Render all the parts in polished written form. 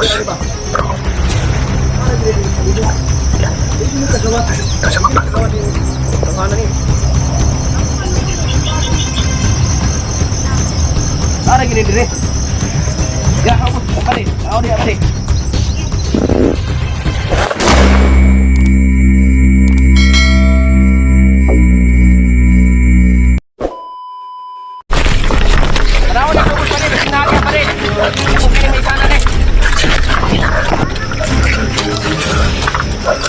boss. Bro. Nasa magpapagawa. Ara gini dire. Ya, ako pare. Ako dia pare. Taraw na ko pare, sinabi pare. Okay, may sana ni.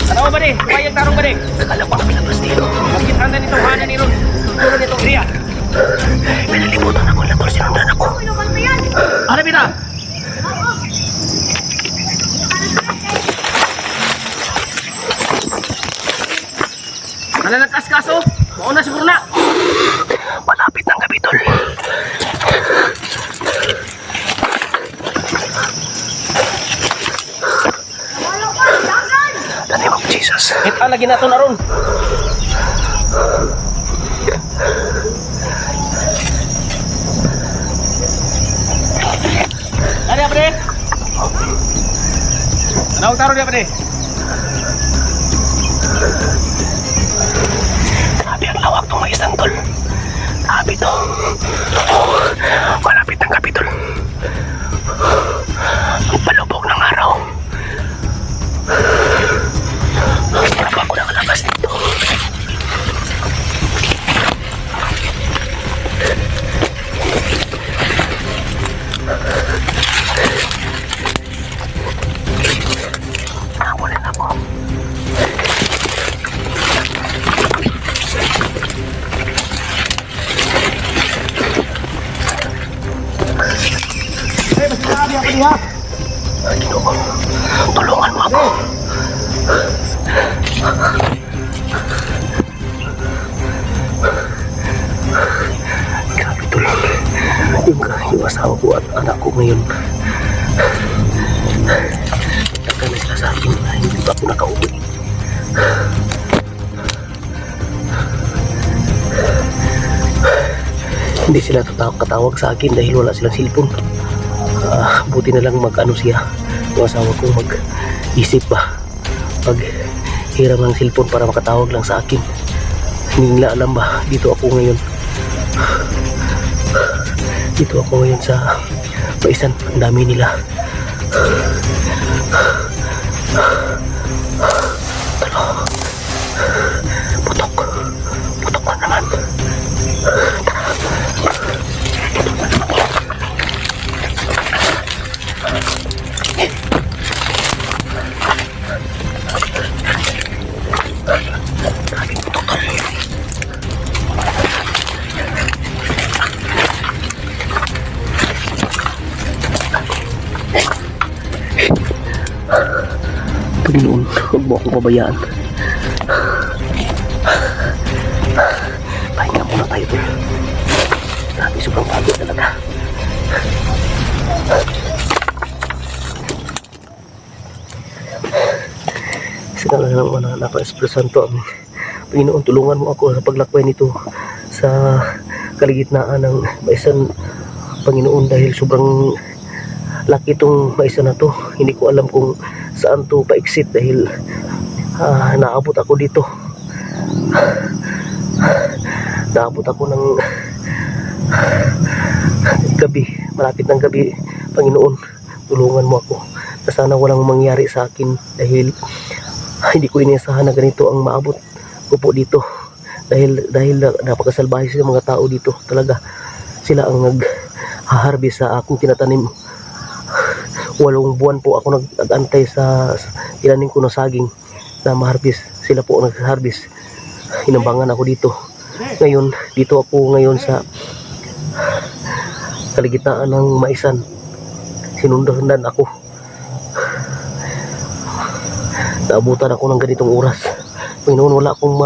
Taraw pare, payag tarong pare. Nagkalap ako labas dito. Bakit handa nito hana ni Ron? Puro nito area. Pinalimutan ako na tol, sinundan ako. Ano bita? Nalalakas kaso? Mauna siguro na. Malapit ng gabi tol. The name of Jesus. Kita lagi na ito na ron. Ano ya, pre? Ano ang taro niya, pre? Grabe ang lawak ng mga isang tol. Grabe to. Oh, malapit ng gabi tol. Ang palubog ng araw. Hirap ako nakalabas dito. Nakulit ako. Eh, basta na ako diha. Ginoo, tulungan mo ako. Grabe tulong. Yung asawa ko at anak ko ngayon. Nagka na sila sa akin na hindi pa ako nakauwi. Hindi sila katawag sa akin dahil wala silang cellphone. Buti na lang mag-ano siya, yung asawa ko mag-isip ba pag hiram ng cellphone para makatawag lang sa akin. Hindi nila alam ba, dito ako ngayon sa Paisan. Ang dami nila. Putok na naman. Panginoon, huwag mo akong pabayaan. Pahinga muna tayo to. Grabe, sobrang pagod talaga. Sila lang ang mga anak ko, Espiritu Santo. Panginoon, tulungan mo ako sa paglakbay nito sa kaligitnaan ng maisan, Panginoon, dahil sobrang laki itong maisan na to. Hindi ko alam kung saan to pa-exit dahil naabot ako dito. Naabot ako ng gabi, malapit ng gabi. Panginoon, tulungan mo ako na sana walang mangyari sa akin dahil hindi ko inasahan na ganito ang maabot ko po dito. Dahil napakasalbahe sila mga tao dito. Talaga sila ang nag-harvest sa akong tinatanim. 8 buwan po ako nag-antay sa tinanim ko na saging na ma-harvest. Sila po nag-harvest. Hinambangan ako dito. Ngayon, dito ako ngayon sa kaligitnaan ng maisan. Sinundan ako. Naabutan ako ng ganitong oras. Panginoon, wala akong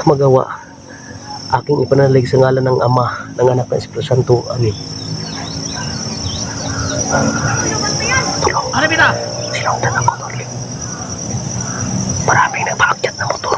magawa. Aking ipanalig sa ngalan ng Ama, ng Anak, ng Espiritu Santo. Amen. Ano bita? Sinundan ako, tol. Maraming nagpaakyat na motor.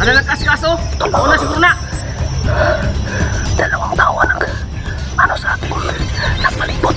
Ano nagkas-kaso? Una siguro na. Dalawang tao ang ano sa akin, nagpalibot.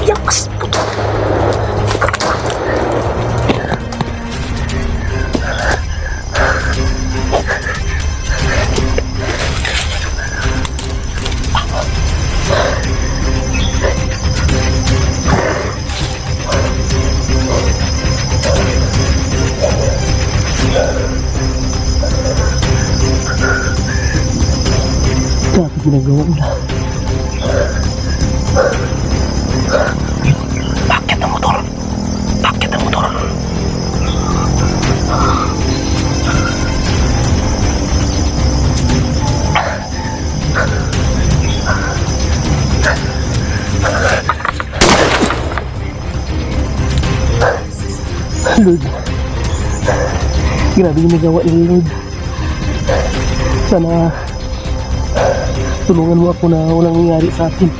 Yakas puto. Grabe ginagawa nila. Bakit ang motor? Bakit ang motor? Lord, grabe yung nagawa ni Lord. Sana tulungan mo ako na walang nangyari sa akin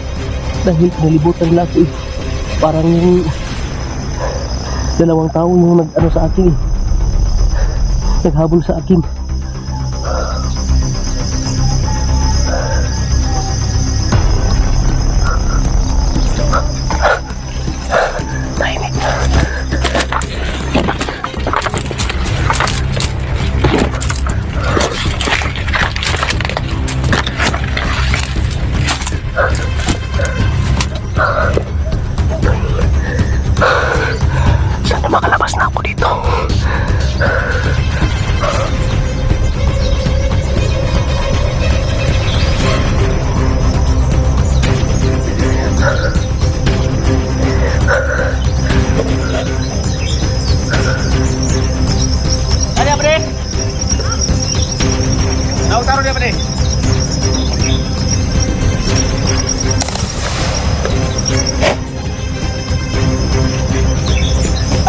dahil nalibutan nila ako eh. Parang yung dalawang tao yung nag-ano sa akin eh, naghabol sa akin. Tahimik. Sana makalabas na ako dito. Ano yan, pre? Taro niya, pre.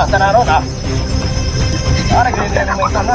Tanaron ah. Para gaya ng mga sana.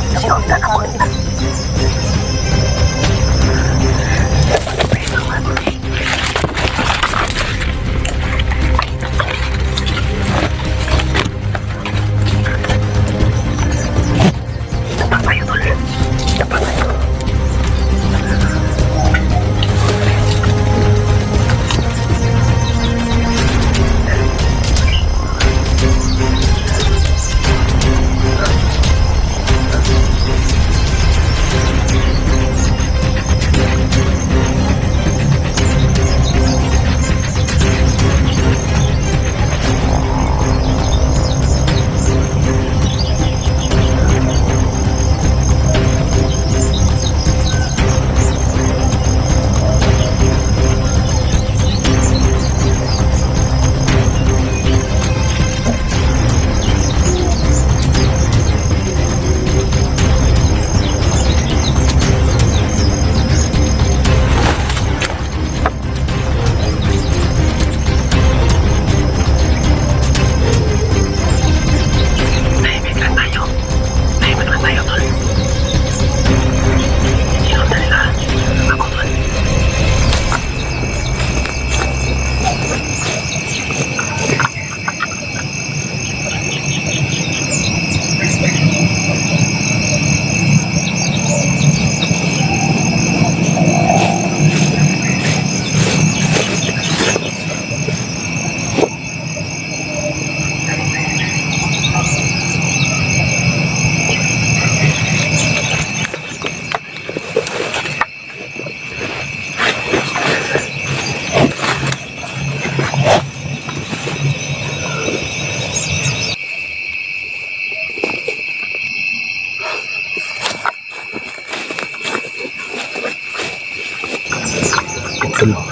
Tulong.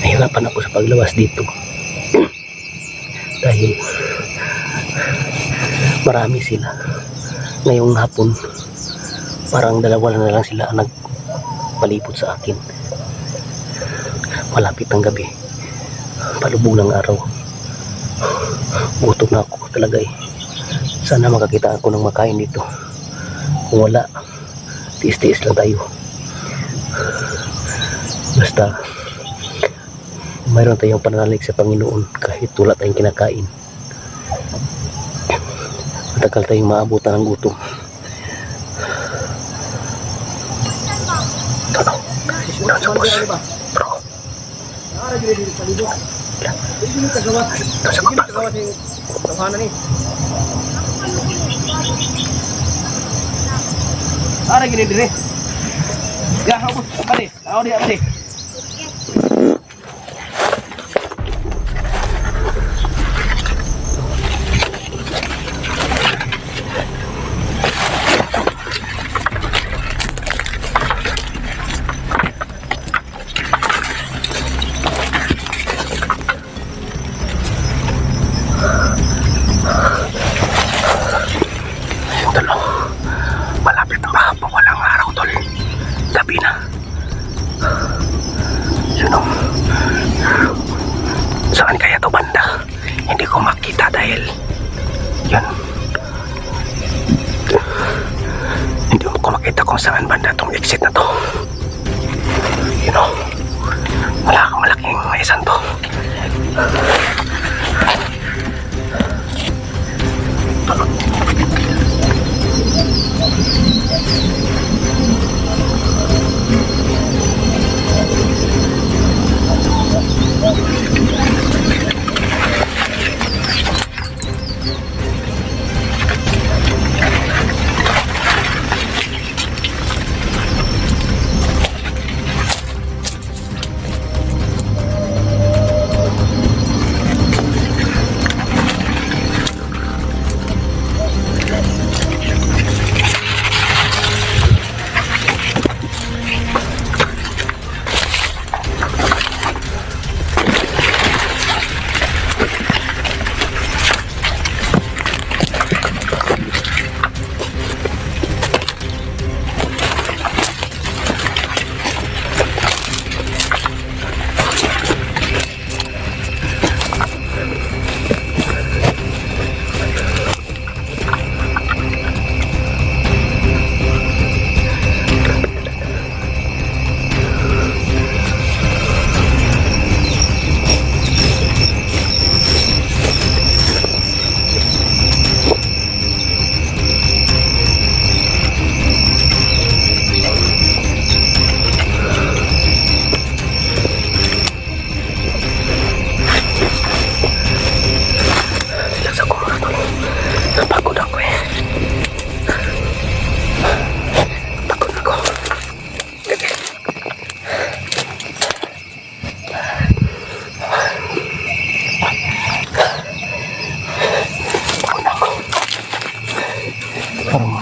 Nahirapan ako sa paglawas dito. Dahil marami sila. Ngayong hapon, parang dalawa na lang sila ang nagpalibot sa akin. Malapit ang gabi. Palubog ng araw. Gutom na ako talaga eh. Sana makakita ako ng makain dito. Kung wala, tiis-tiis lang tayo. Basta mayroon tayong pananalig sa Panginoon kahit wala tayong kinakain. Matagal tayong maabutan ng gutom. Tano, doon sa boss. Bro. Doon sa baba. Ara gini dire. Gahaw mo pare. Ako di pare. Talo. Malapit na ba? Walang araw, tol. Gabi na. Yun o. Saan kaya to banda? Hindi ko makita dahil yun. Hindi ko makita kung saan banda tong exit na to. Yun o. Malaking maisan to.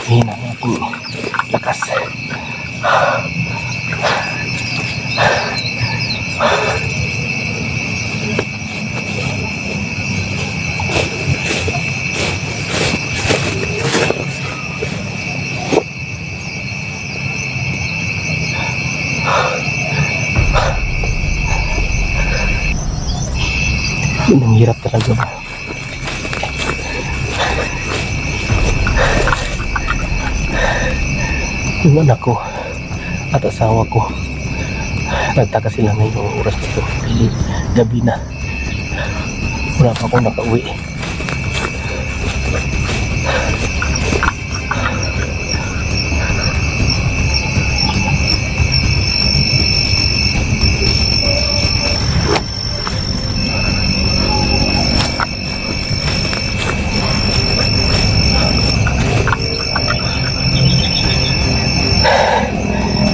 Hina na ating lakas. Yun ang hirap talaga ba? Yung anak ko at asawa ko, nagtaka sila ngayong oras dito. Gabi na, wala pa akong nakauwi.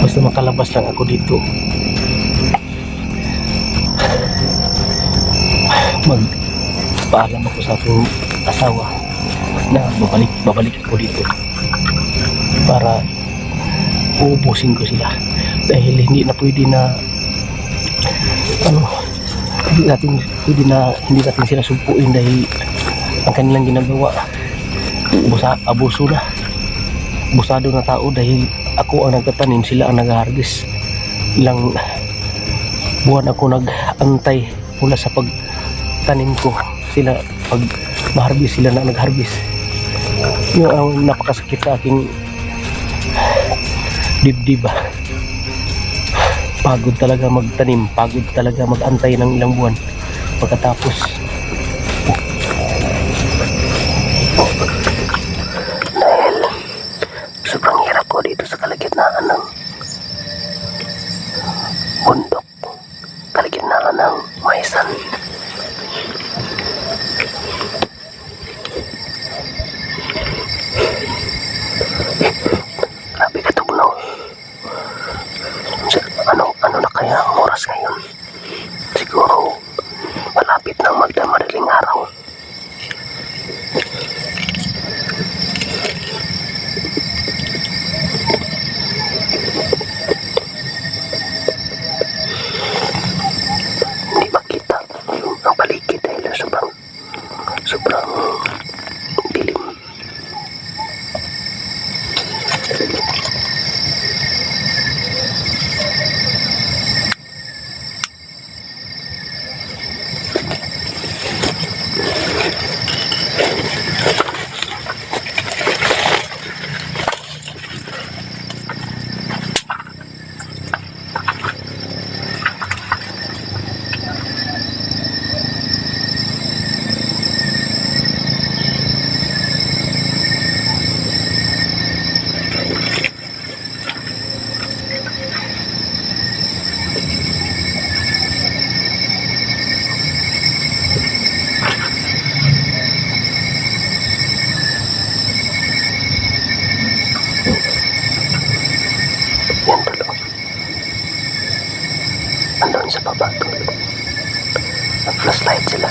Basta makalabas lang ako dito, magpaalam ako sa aking asawa na babalik ako dito para uubusin ko sila, dahil hindi na pwede na ano, hindi natin sila sumpuin dahil ang kanilang ginagawa abuso na, abusado na tao dahil ako ang nagtatanim, sila ang nag-harvest. Ilang buwan ako nag-antay mula sa pagtanim ko, sila pag ma-harvest sila na nag-harvest. Yun ang napakasakit sa aking dibdib. Pagod talaga magtanim, pagod talaga mag-antay ng ilang buwan pagkatapos. Dahil sobrang hirap ko dito sa kalagitnaan ng bundok, kalagitnaan ng maisan. Grabe katugnaw. Ano na kaya ang oras ngayon? Siguro malapit ng magdamadaling araw. Hindi makita ang paligid dahil sobrang dilim. Yan tulo. Andun sa baba tulo. Nag-flashlight sila.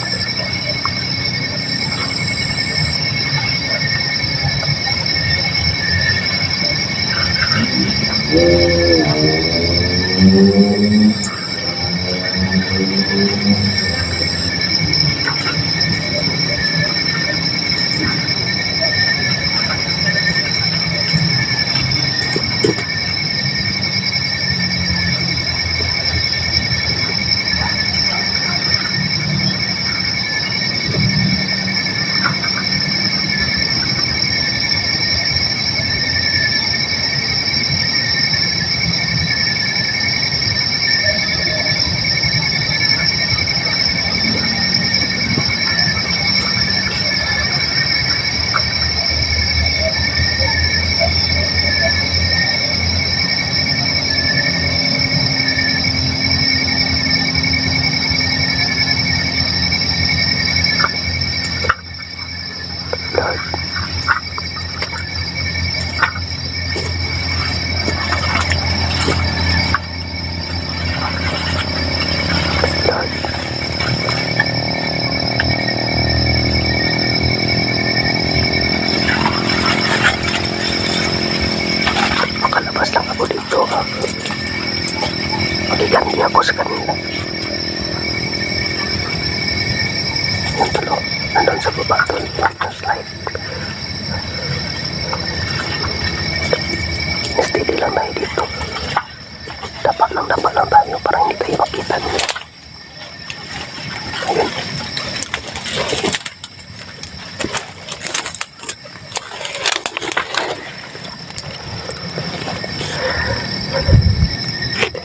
Makalabas lang ako dito. Magiganti ako sa kanila. Yung tulo, nandun sa baba doon, yung slide. Steady lang tayo dito. Dapat lang tayo para hindi tayo makita nila. Ayun.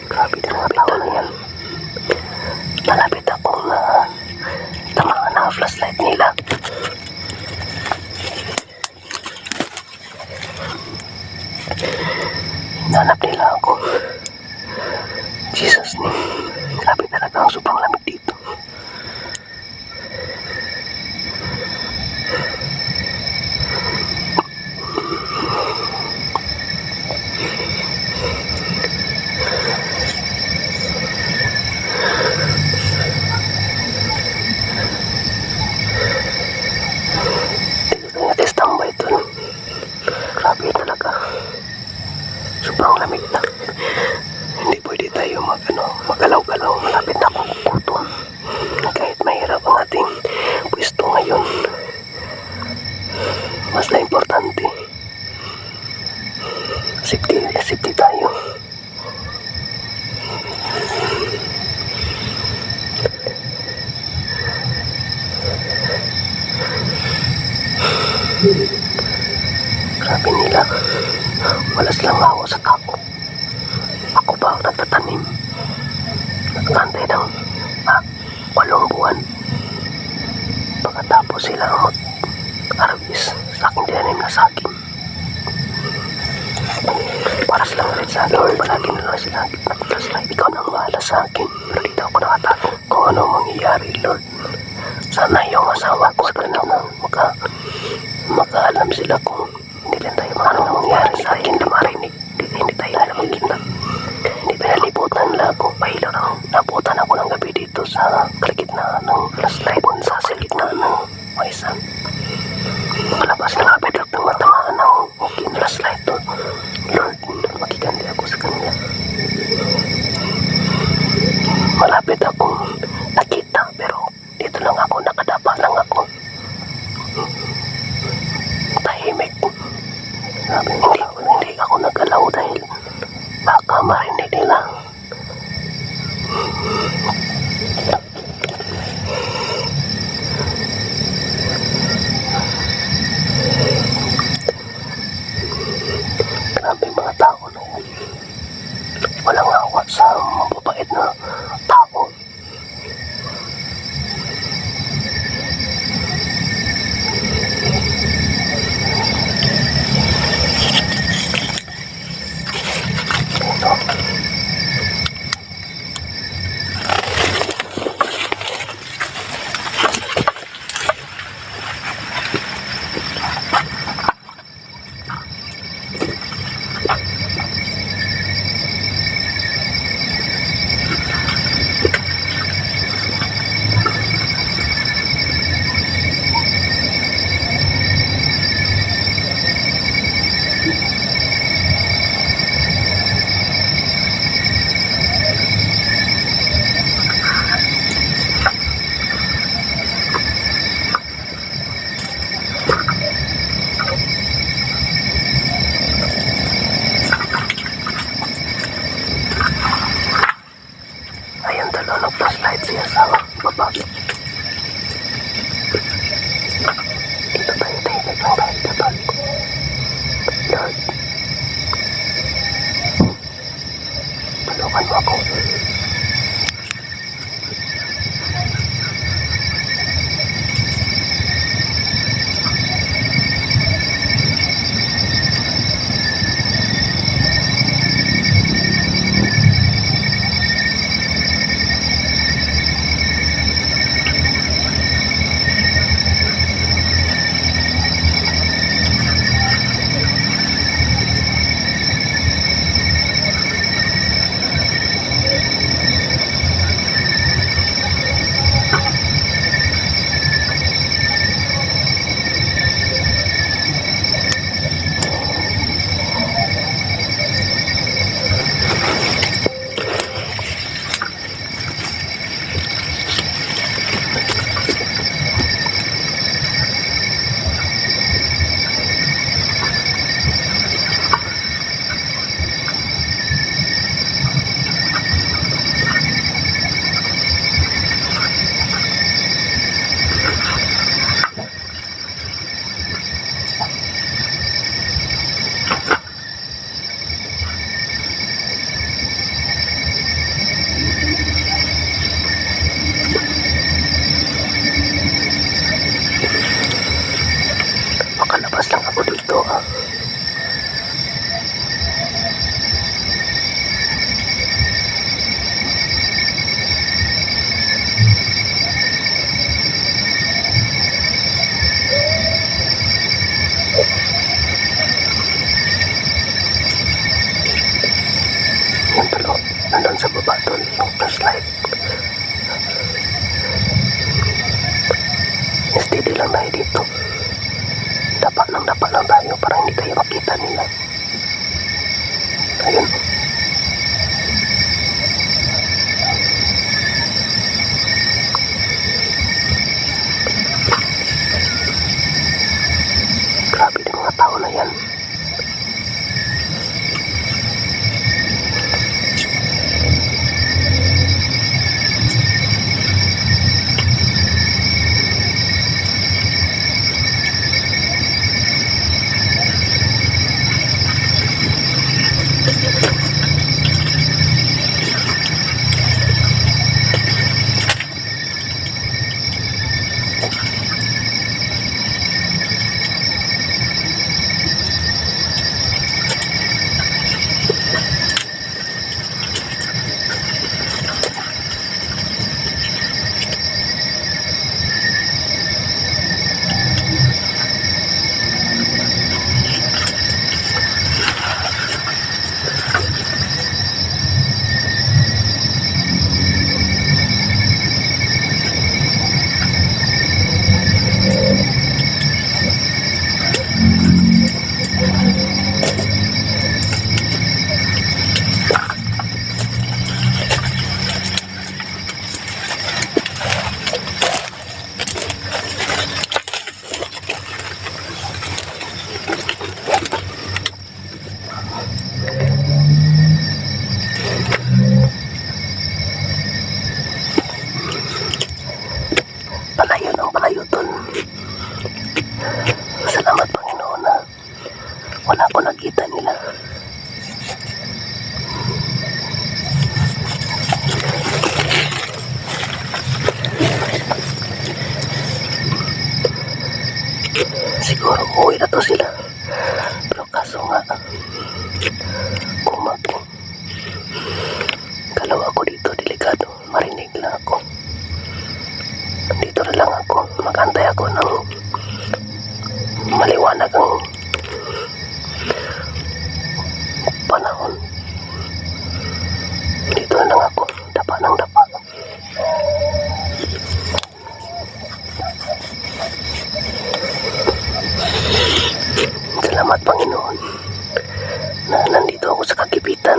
Grabe din ang tao na yan. Malapit akong tamaan ng flashlight nila. Hinanap nila ako. Jesus name. Grabe talaga ang sobrang lamig dito. Tambay doon. Grabe talaga. Sobrang lamig na. Hindi pwede tayo magalaw-galaw. Malapit na ako. Grabe nila. Wala silang awa sa tao. Ako ba ang nagtatanim? Nagkantay ng 8 buwan. Pagkatapos sila ang mag-harvest sa aking tinanim na saging. Para silang ulit sa akin, palagi na lang sila nag-flashlight. Ikaw nang bahala sa akin. Pero dito ako nakatago. Kung ano mangyayari, Lord. Sana yung asawa ko sa kanila makaalam sila kung hindi lang tayo ano mangyayari sa akin na marinig. Hindi tayo alam magkita. Hindi tayo nalibutan nila ako. Pahilaw na nabutan ako ng gabi dito sa kalagitnaan ng flashlight sa silgitnaan ng maisan. Makalabas na kapit at tumatamaan ng flashlight to. Lord, makiganti ako sa kanila. Malapit akong nakita pero dito lang ako, nakadapa lang ako. Tahimik. Hindi ako nagalaw dahil baka marinig nila. Grabe mga tao na yan. Walang awa sa mababait na tao. Ayan, dalawa ng flashlight siya sa baba. Dito tayo, tahimik lang tayo dapat. Lord, tulungan mo ako. Siguro uwi na to sila. Pero kaso nga, kung galaw ako dito, delikado. Marinig lang ako. Dito na lang ako. Magantay ako ng maliwanag ang panahon. Dito na lang ako. Dapa ng dapa. Salamat Panginoon na nandito ako sa kagipitan.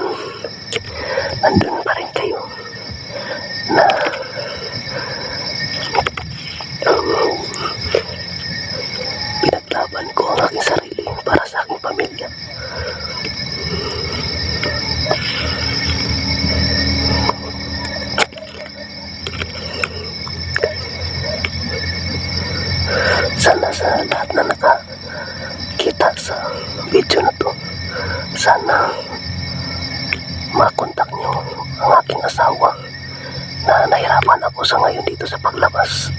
Nandun pa rin kayo na pinaglaban ko ang aking sarili para sa aking pamilya. Sana sa lahat na nakakita sa video na to, sana makontak nyo ang aking asawa na nahirapan ako sa ngayon dito sa paglabas.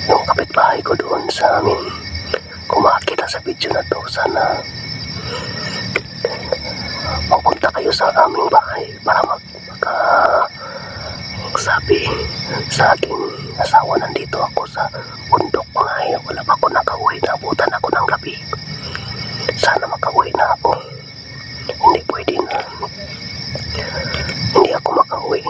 Yung kapitbahay ko doon sa amin, kung makakita sa video na to, sana magpunta kayo sa aming bahay para magsabi sa aking asawa, nandito ako sa bundok mga wala pa ako nakauwi, nabutan ako ng gabi. Sana makauwi na ako. Hindi pwede na hindi ako makauwi.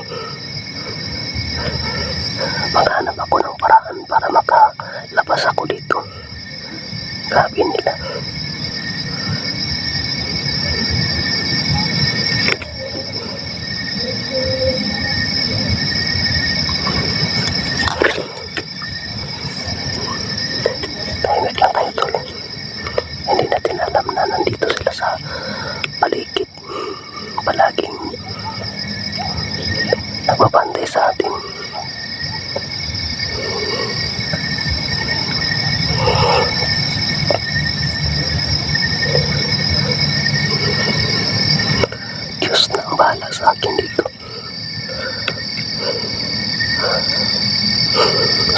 Maghanap ako ng paraan para makalabas ako dito. Grabe nila. Tahimik lang tayo tol. Hindi natin alam na nandito sila sa paligid. Palaging nagbabantay sa atin. Diyos na ang bahala sa akin dito.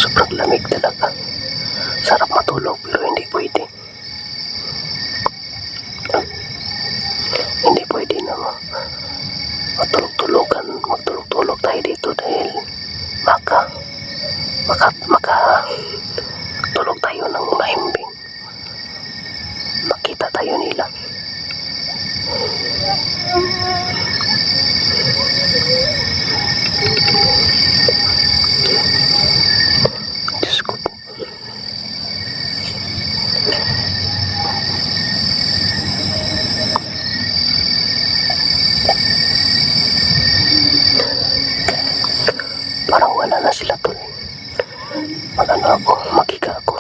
Sobrang lamig talaga. Sarap matulog pero hindi pwede. Hindi pwede na magtulog tayo dito dahil tulog tayo ng mahimbing. Makita tayo nila. Diyos ko po. Parang wala na sila tol. Maghiga ako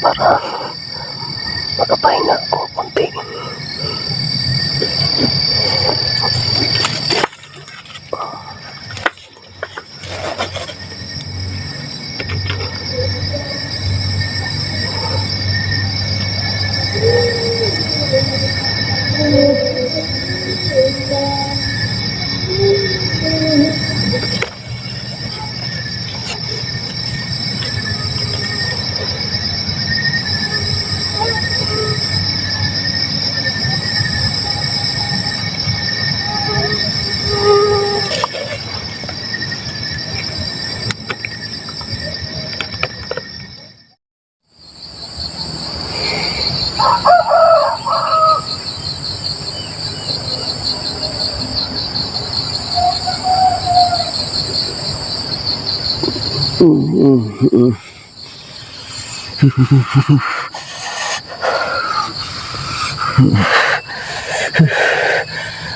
para makapahinga ako konti.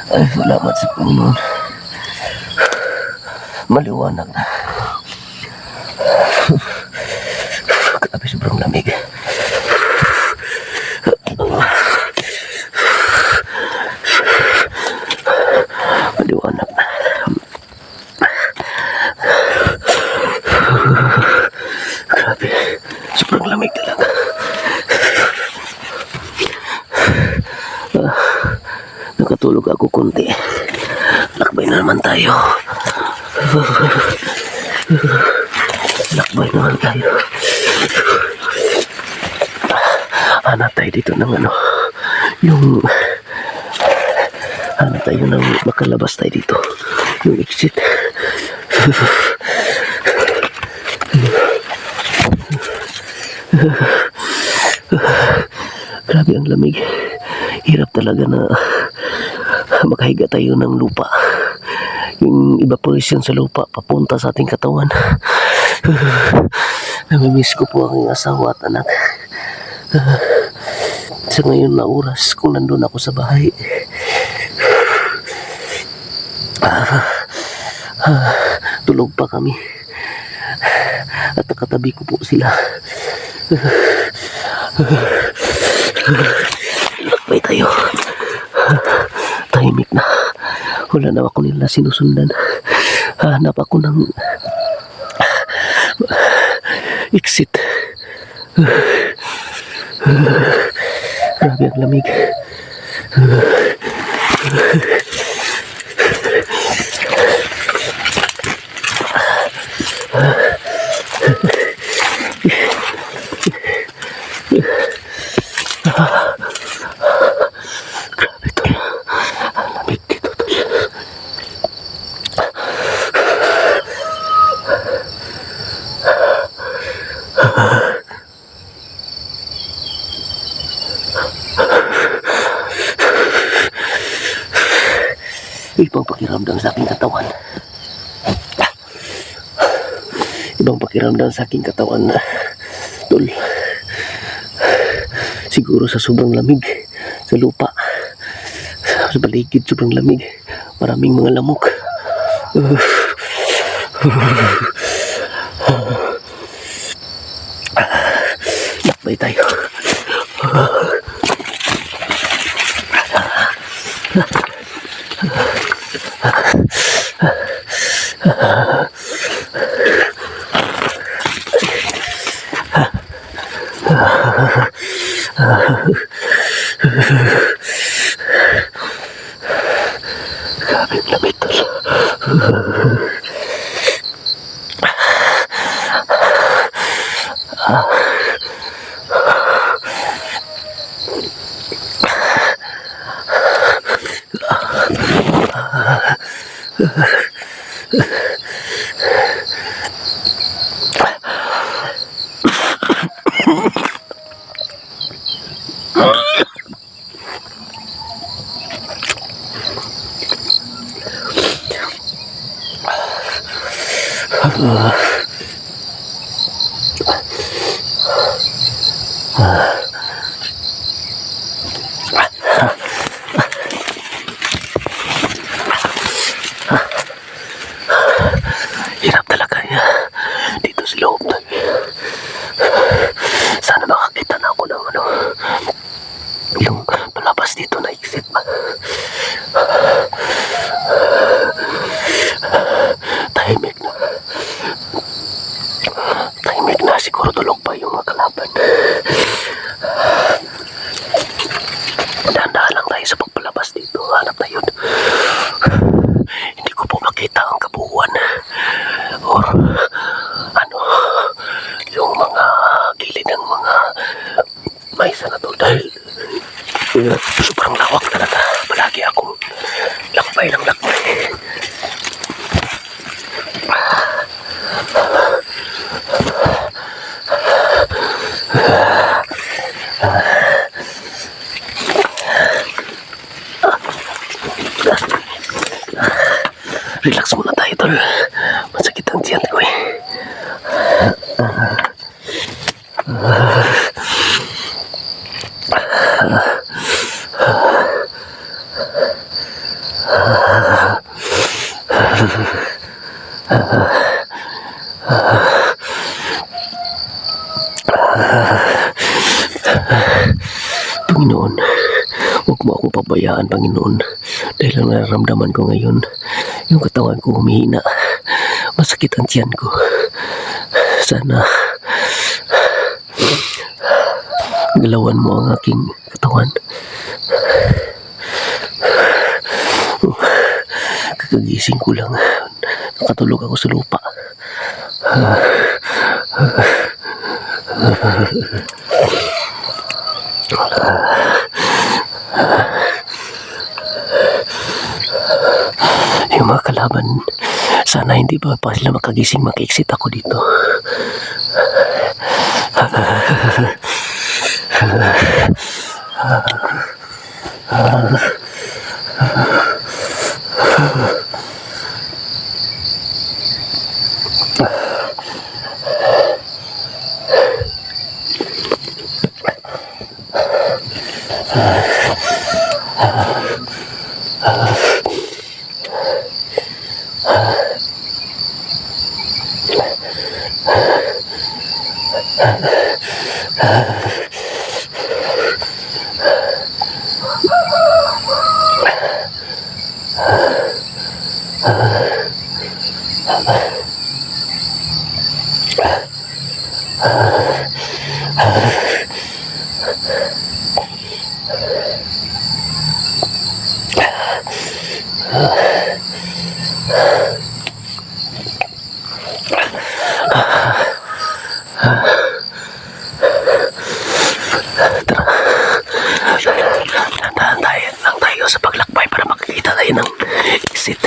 Ay, salamat sa Panginoon. Maliwanag na. Grabe, sobrang lamig. Maliwanag na. Grabe, sobrang lamig talaga. Nakatulog ako konti. Lakbay na naman tayo. Lakbay naman tayo. Hanap tayo dito ng ano, yung hanap tayo ng makalabas tayo dito, yung exit. Grabe ang lamig. Hirap talaga na makahiga tayo ng lupa. Yung evaporation sa lupa papunta sa ating katawan. Namimiss ko po ang asawa at anak. Sa ngayon na oras kung nandun ako sa bahay, tulog pa kami at nakatabi ko po sila. Lakbay tayo. Tahimik na. Wala na ako nila sinusundan. Hanap ako ng exit. Grabe ang lamig. Grabe tol. Ang lamig dito tol. Ibang pakiramdam sa aking katawan. Ibang pakiramdam sa aking katawan na tol. Siguro sa sobrang lamig sa lupa, sa paligid sobrang lamig, maraming mga lamok. Lakbay tayo. Grabe ang lamig tol. Hirap talaga ya dito sa loob. Sana makakita na ako ng ano, yung palabas dito na exit ba. Tahimik na. Tahimik na, siguro tulog pa yung mga kalaban. Dahan-dahan lang tayo sa pagpalabas dito. Hanap na yun. Hindi ko po makita ang kabuuan or ano, yung mga gilid ng mga mais na to dahil sobrang lawak talaga. Palagi akong lakbay ng lakbay. Relax muna tayo tol. Masakit ang tiyan ko eh. Panginoon, huwag mo akong pabayaan, Panginoon. Dahil ang nararamdaman ko ngayon, yung katawan ko humihina. Masakit ang tiyan ko. Sana galawan mo ang aking katawan. Kagising ko lang. Nakatulog ako sa lupa. Yung mga kalaban, sana hindi pa sila makagising, maka-exit ako dito. Dahan-dahan lang tayo sa paglakbay para makikita tayo ng exit.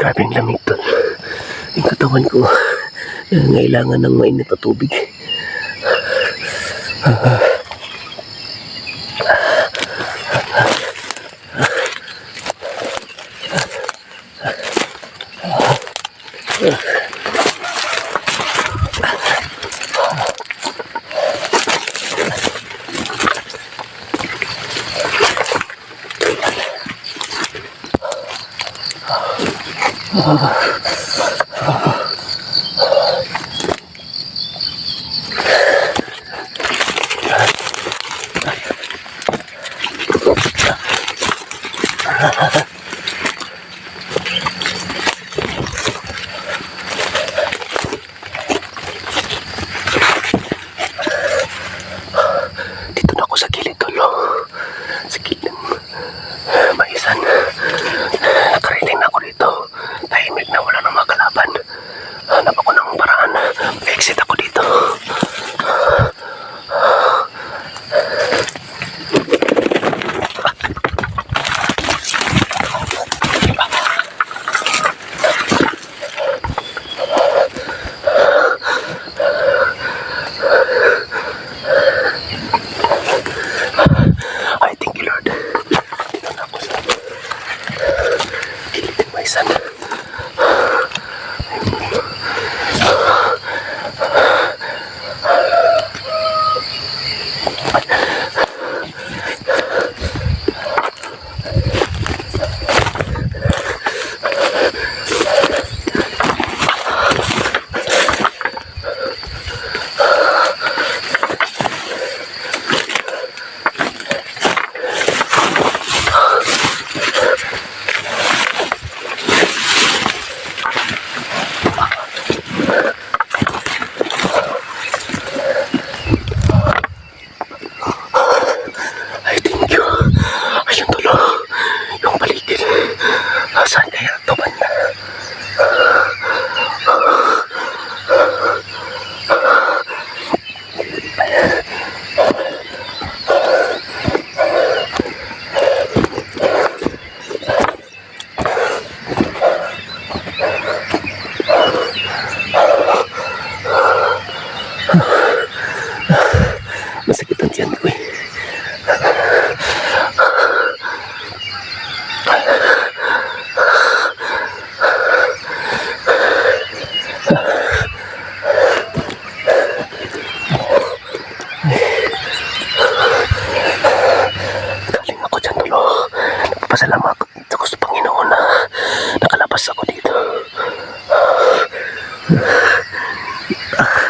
Grabing lamig doon. Yung katawan ko, nangailangan ng mainit na tubig. Dito na ako sa gilid tulo. Sa gilid ng maisan. Nakarating na ako dito. Tahimik na, wala nang mga kalaban.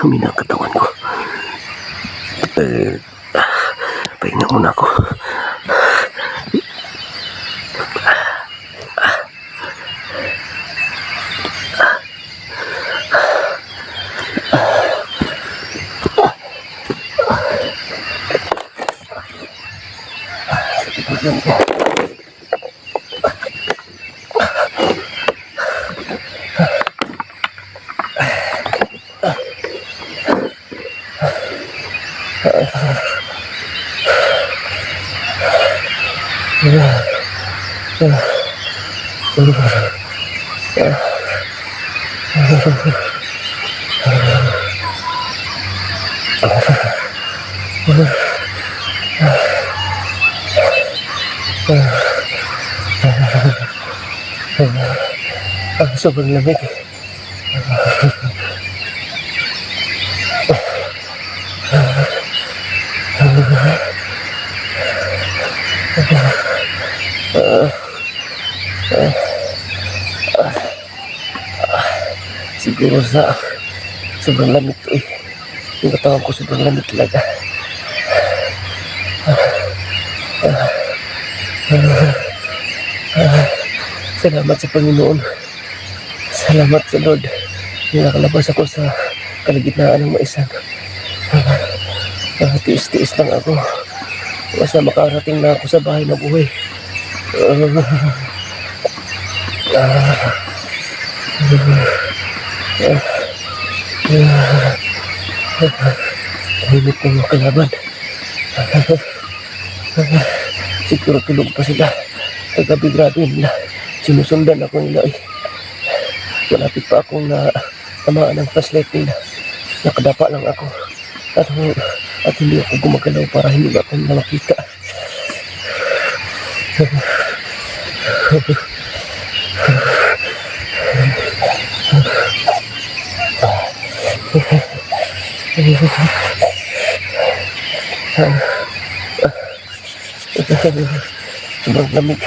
Humina ang katawan ko. Pahinga muna ako. Sobrang lamig. Siguro sa sobrang lamig to eh. Yung katawan ko sobrang lamig talaga. Salamat sa Panginoon. Salamat sa Lord. Nakalabas ako sa kalagitnaan ng maisan. Tiis-tiis lang ako. Basta makarating na ako sa bahay na buhay. Tahimik ng mga kalaban. Siguro tulog pa sila. Kagabi grabe nila. Sinusundan ako nila eh. Malapit pa akong tamaan ng flashlight nila. Nakadapa lang ako. At hindi ako gumagalaw para hindi ako nila makita. Sobrang lamig.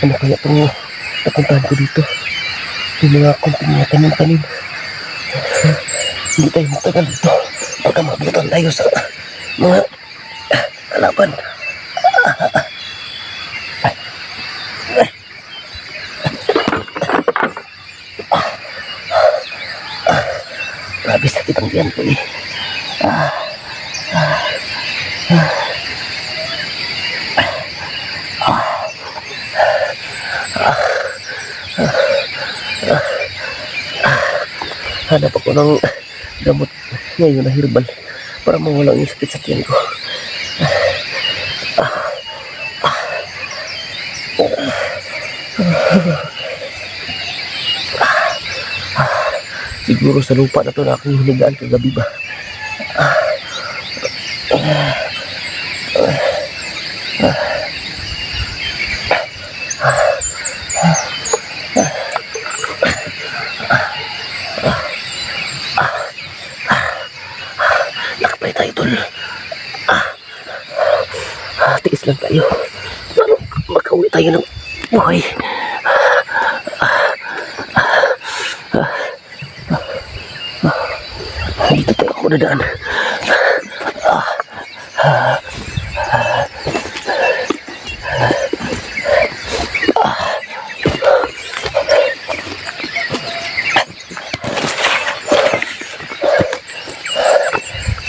Ano kaya itong napuntahan ko dito? Yung mga kunting mga tanim-tanim. Hindi tayo magtagal dito. Baka mabutan tayo sa mga kalaban. Grabe sakit ang tiyan ko eh. Hanap ako ng gamot ngayon na herbal para mawala yung sakit sa tiyan ko. Siguro sa lupa na to na akong hinigaan kagabi ba. Lakbay tayo tol. Tiis lang tayo. Makauwi tayo ng buhay. Dito tayo ako dadaan.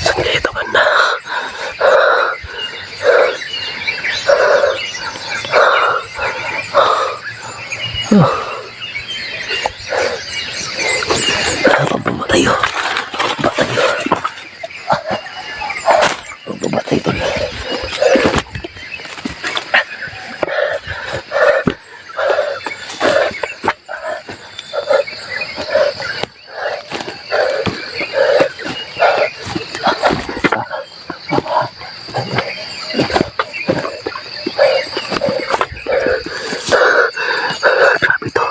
Sakit ako na. Grabe to.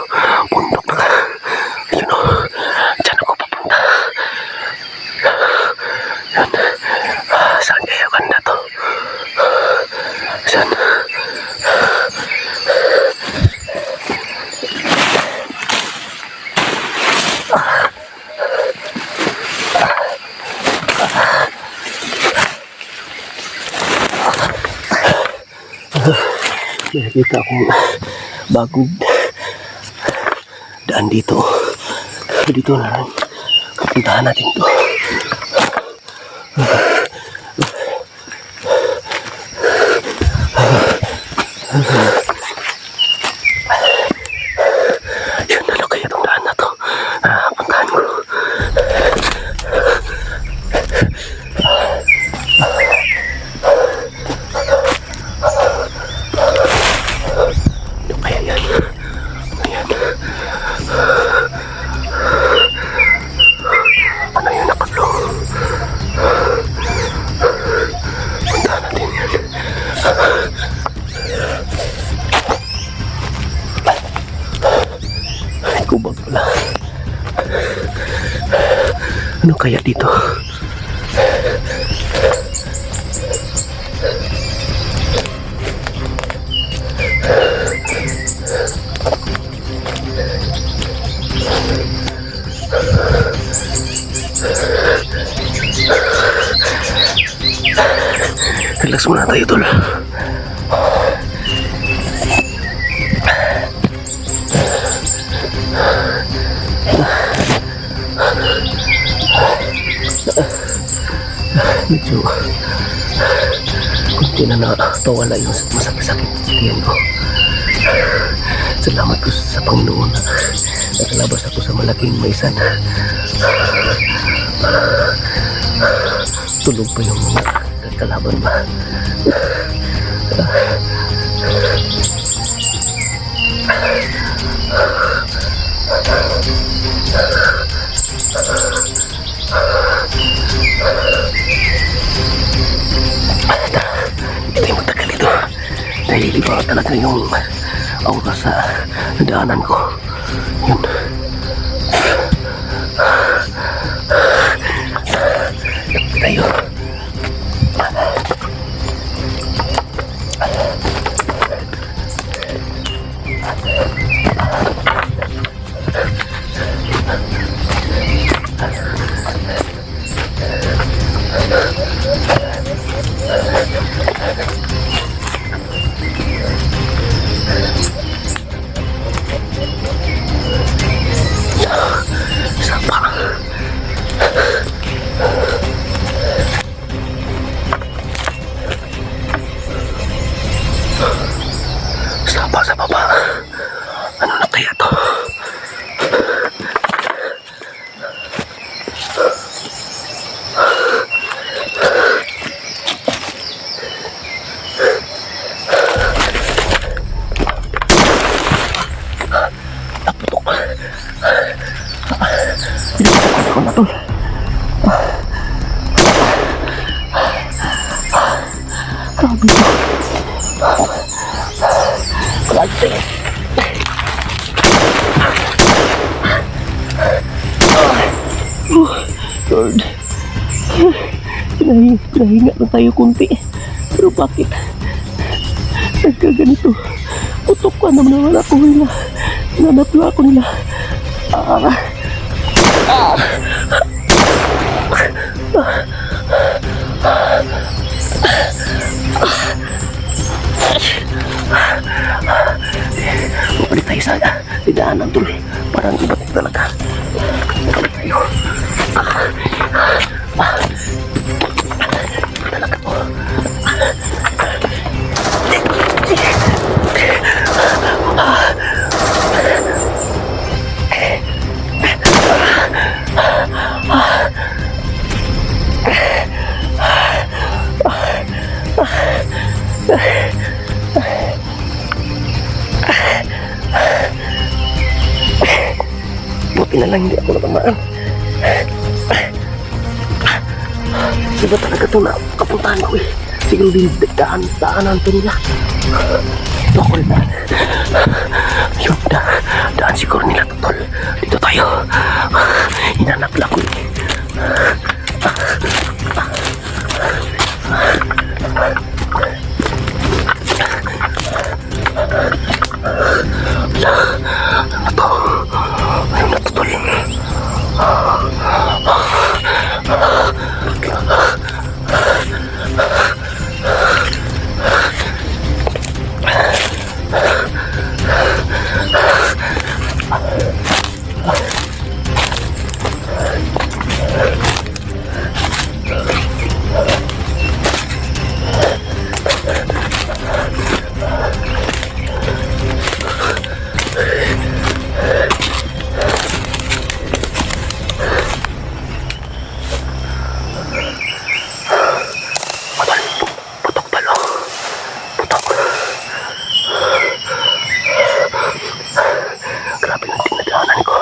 Bundok na. Ayun o. Diyan ako papunta. Yan. Saan kaya banda to? Saan? Nakita akong bagong daan dito. Dito na lang. Kapuntahan natin to. Yun na lang kaya itong daan na to. Puntahan ko. Ano kaya yan? Ayan. Ano yun nakablo? Puntahan natin yan. Ay, kubag pala. Ano kaya dito? Relax muna tayo, tol. Medyo kunti na nawala yung masakit-sakit sa tiyan ko. Salamat ko sa Panginoon na nakalabas ako sa malaking maisan. Tulog pa yung mga kalaban ba? Hindi tayo matagal ito. Dahil iba talaga yung aura sa daanan ko. Yun. Tayo. Sapa. Sapa sa baba. Ano na kaya to? Naputok. Ako na to. Grabe to. Kalante. Lord. Pinahinga na tayo kunti. Pero bakit? Nagkaganito. Putok ka naman ako nila. Nanapla ako nila. Mabalik tayo sa didaanan tuloy. Parang iba't talaga. Mabalik tayo. Talaga po. Buti na lang hindi ako natamaan. Iba talaga ito na kapuntahan ko eh. siguro din daanan to nila. Ito ako rin daan. Yun, daan siguro nila to, tol. Dito tayo. Hinanap lang ko eh. Ito. Ayun na to, tol. Putok palo. Putok. Grabe ng dinadaanan ko.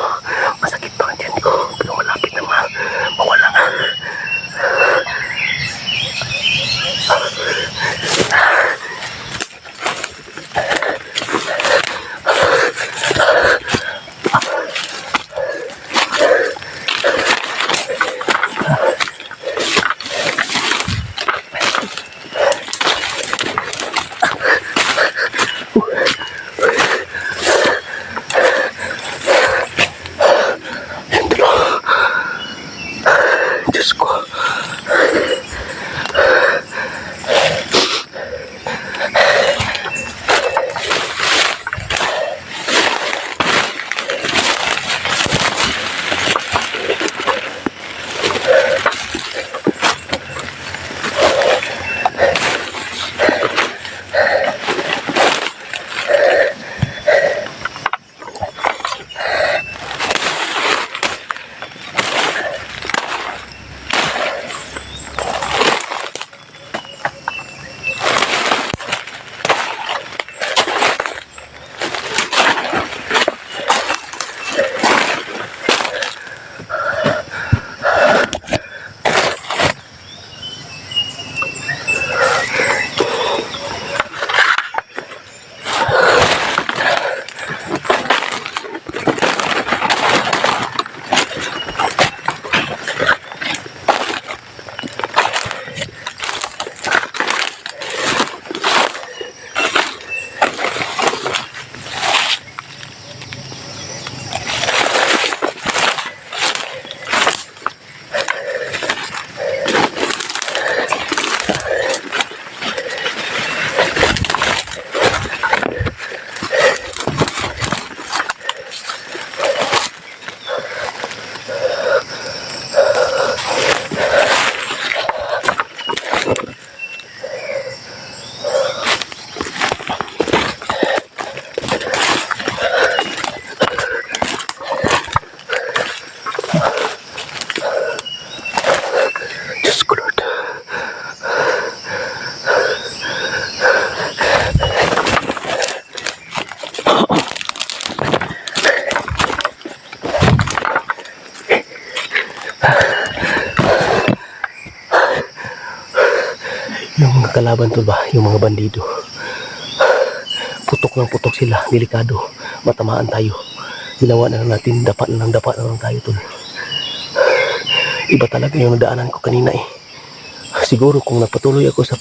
Masakit to ang tiyan ko. Pero malapit na mawala. Diyos ko. Diyos ko, Lord. Yung mga kalaban to ba, yung mga bandido, putok ng putok sila, delikado, matamaan tayo. Ginawa na lang natin, dapat na lang tayo tol. Iba talaga yung nadaanan ko kanina eh. Siguro kung nagpatuloy ako sa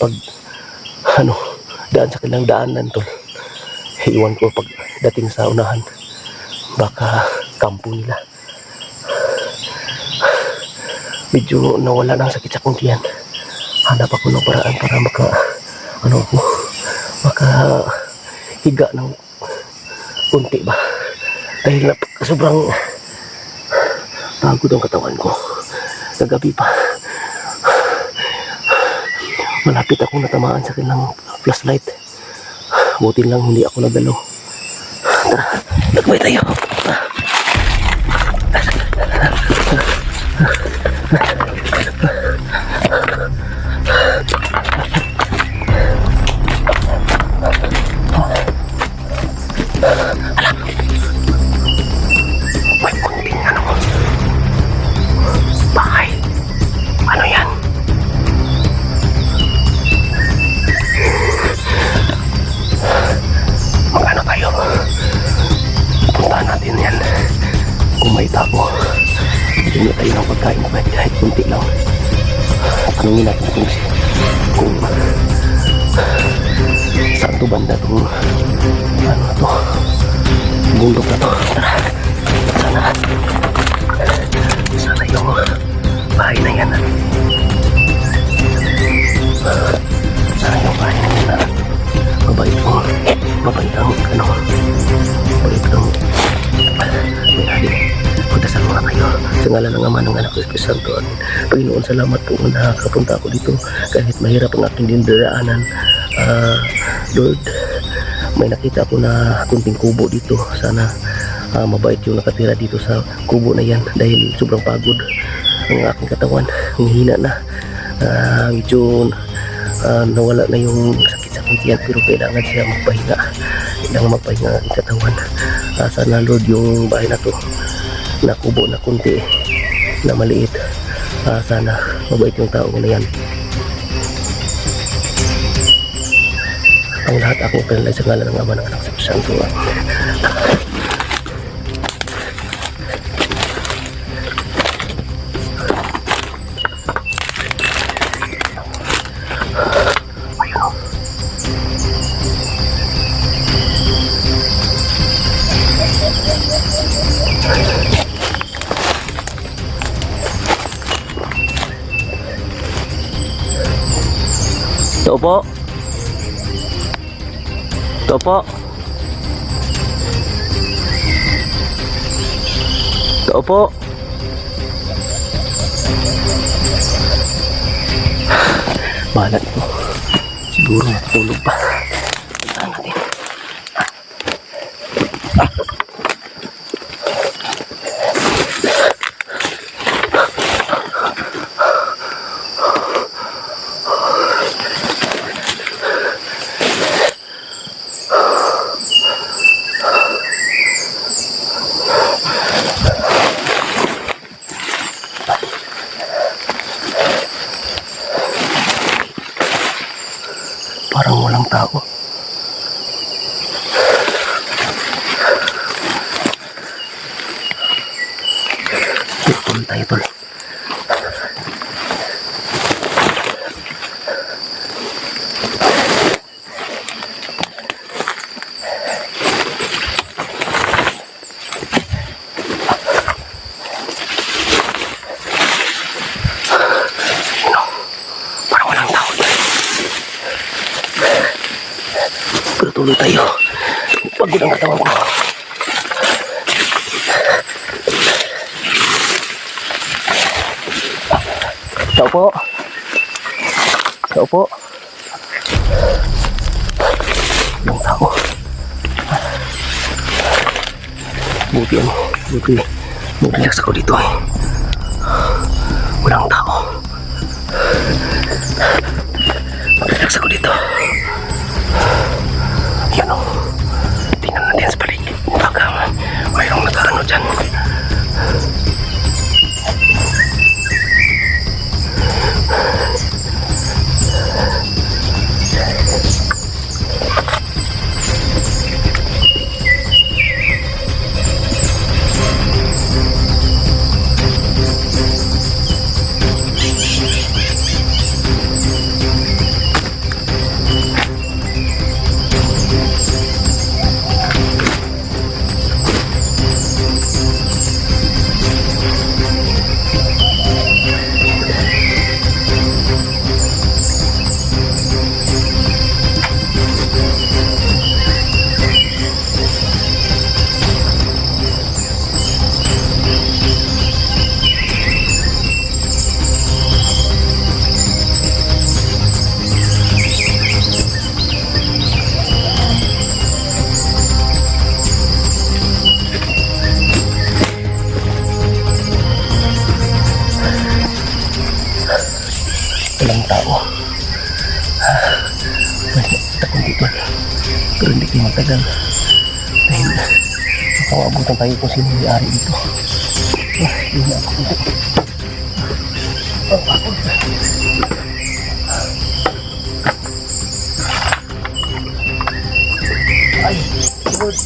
daan sa kanilang daanan tol, iwan ko pag dating sa unahan, baka kampo nila. Medyo nawala ng sakit sa kong tiyan. Hanap ako ng paraan para higa ng kunti ba. Dahil sobrang pagod ang katawan ko. Kagabi pa. Malapit akong natamaan sa kanilang flashlight. Buti lang hindi ako nagdalo. Tara, nagmay tayo. May kunting bahay. Ano yan? tayo ng pagkain kahit kunti lang. Tanungin natin kung saan to banda itong ano na to, bundok na to. Tara, sana yung bahay na yan. Sana yung bahay na yan na mabait ang ano, mabait ang may-ari. Magdasal muna kayo sa ngalan ng Ama, ng Anak, ng Espiritu Santo. At Panginoon, salamat po na nakapunta ako dito kahit mahirap ang aking dindaraanan. Lord, may nakita ko na kunting kubo dito. Sana mabait yung nakatira dito sa kubo na yan dahil sobrang pagod ang aking katawan. Hihina na, medyo nawala na yung sakit-sakit yan, pero kailangan siya magpahinga. Kailangan magpahinga ang aking katawan. Sana Lord, yung bahay na to na kubo na kunti na maliit, sana mabait yung tao na yan. Ang lahat akong pinalay sa ngalan ng Ama, ng Anak, ng Espiritu Santo. Ito po. Ito po. Ito po. Bahala ito. Siguro natutulog pa. Puntahan natin. Parang walang tao. Tuloy tayo, tol. Parang walang tao. Pero tuloy tayo. Pagod ang katawan ko. Tao po. Tao po. Yung tao. Buti ano. Buti. Mag-relax ako dito eh. Walang tao. Mag-relax ako dito. Yan o. Tingnan natin sa paligid. Baka mayroong nag-ano dyan. Walang tao. May nakita ko dito. Pero hindi kayo matagal. Dahil makawabutan tayo kung sino may-ari dito. Yun na ako dito. Ay, good.